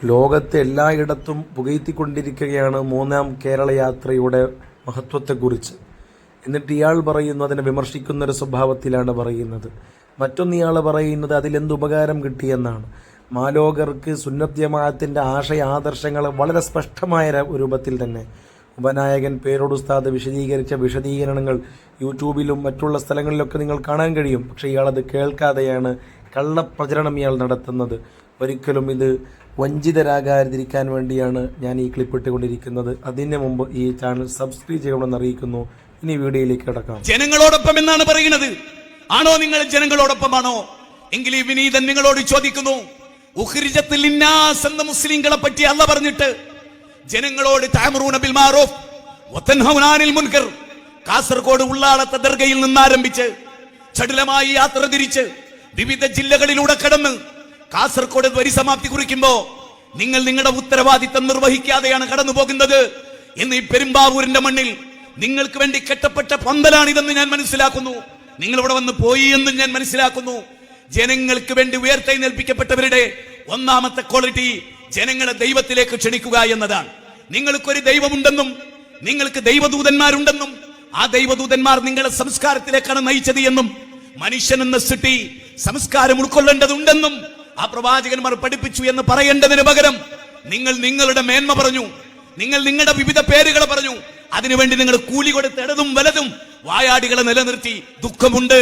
ലോകത്തെ എല്ലായിടത്തും പുകഴ്ത്തിക്കൊണ്ടിരിക്കുകയാണ് മൂന്നാം കേരള യാത്രയുടെ മഹത്വത്തെക്കുറിച്ച്. എന്നിട്ട് ഇയാൾ പറയുന്നു, അതിനെ വിമർശിക്കുന്നൊരു സ്വഭാവത്തിലാണ് പറയുന്നത്. മറ്റൊന്ന് ഇയാൾ പറയുന്നത് അതിലെന്ത് ഉപകാരം കിട്ടിയെന്നാണ്. മാലോകർക്ക് സുന്നത്ത് ജമാഅത്തിന്റെ ആശയാദർശങ്ങൾ വളരെ സ്പഷ്ടമായ രൂപത്തിൽ തന്നെ ഉപനായകൻ പേരോട് ഉസ്താദ് വിശദീകരിച്ച വിശദീകരണങ്ങൾ യൂട്യൂബിലും മറ്റുള്ള സ്ഥലങ്ങളിലൊക്കെ നിങ്ങൾ കാണാൻ കഴിയും. പക്ഷേ ഇയാളത് കേൾക്കാതെയാണ് കള്ളപ്രചരണം ഇയാൾ നടത്തുന്നത്. ഒരിക്കലും ഇത് വഞ്ചിതരാകാതിരിക്കാൻ വേണ്ടിയാണ് ഞാൻ ഈ ക്ലിപ്പ് ഇട്ടുകൊണ്ടിരിക്കുന്നത്. അതിന് മുമ്പ് ഈ ചാനൽ സബ്സ്ക്രൈബ് ചെയ്യണമെന്ന് അറിയിക്കുന്നു. ഇനി വീഡിയോയിലേക്ക് കിടക്കാം. ജനങ്ങളോടൊപ്പം എന്നാണ് പറയുന്നത്. ആണോ നിങ്ങൾ ജനങ്ങളോടൊപ്പമാണോ? എങ്കിൽ ഈ വിനീതൻ നിങ്ങളോട് ചോദിക്കുന്നു, ഉഖ്രിജത്തുൽ ലിന്നാസ് എന്ന മുസ്ലിങ്ങളെ പറ്റി അല്ലാഹ് പറഞ്ഞിട്ട് ജനങ്ങളോട് തഅമുറൂന ബിൽ മഅറൂഫ് വതൻഹൗന അനിൽ മുൻകർ, കാസർഗോഡ് ഉള്ളാളത്തെ ദർഗയിൽ നിന്ന് ആരംഭിച്ച് ചടുലമായി യാത്ര തിരിച്ച് വിവിധ ജില്ലകളിലൂടെ കടന്ന് കാസർഗോഡ് പരിസമാപ്തി കുറിക്കുമ്പോ നിങ്ങൾ നിങ്ങളുടെ ഉത്തരവാദിത്തം നിർവഹിക്കാതെയാണ് കടന്നു പോകുന്നത് എന്ന് ഈ പെരുമ്പാവൂരിന്റെ മണ്ണിൽ നിങ്ങൾക്ക് വേണ്ടി കെട്ടപ്പെട്ട പന്തലാണിതെന്ന് ഞാൻ മനസ്സിലാക്കുന്നു. നിങ്ങൾ ഇവിടെ വന്ന് പോയി എന്ന് ഞാൻ മനസ്സിലാക്കുന്നു. ജനങ്ങൾക്ക് വേണ്ടി ഉയർത്തെഴുന്നേൽപ്പിക്കപ്പെട്ടവരുടെ ഒന്നാമത്തെ ക്വാളിറ്റി ജനങ്ങളെ ദൈവത്തിലേക്ക് ക്ഷണിക്കുക എന്നതാണ്. നിങ്ങൾക്കൊരു ദൈവമുണ്ടെന്നും നിങ്ങൾക്ക് ദൈവദൂതന്മാരുണ്ടെന്നും ആ ദൈവദൂതന്മാർ നിങ്ങളെ സംസ്കാരത്തിലേക്കാണ് നയിച്ചത് എന്നും മനുഷ്യൻ എന്ന സൃഷ്ടി സംസ്കാരം ഉൾക്കൊള്ളേണ്ടതുണ്ടെന്നും ആ പ്രവാചകന്മാർ പഠിപ്പിച്ചു എന്ന് പറയേണ്ടതിന് പകരം നിങ്ങൾ നിങ്ങളുടെ മേന്മ പറഞ്ഞു, നിങ്ങൾ നിങ്ങളുടെ വിവിധ പേരുകൾ പറഞ്ഞു. അതിനുവേണ്ടി നിങ്ങൾ കൂലി കൊടുത്ത് ഇടതും വലതും വായാടികളെ നിലനിർത്തി. ദുഃഖമുണ്ട്.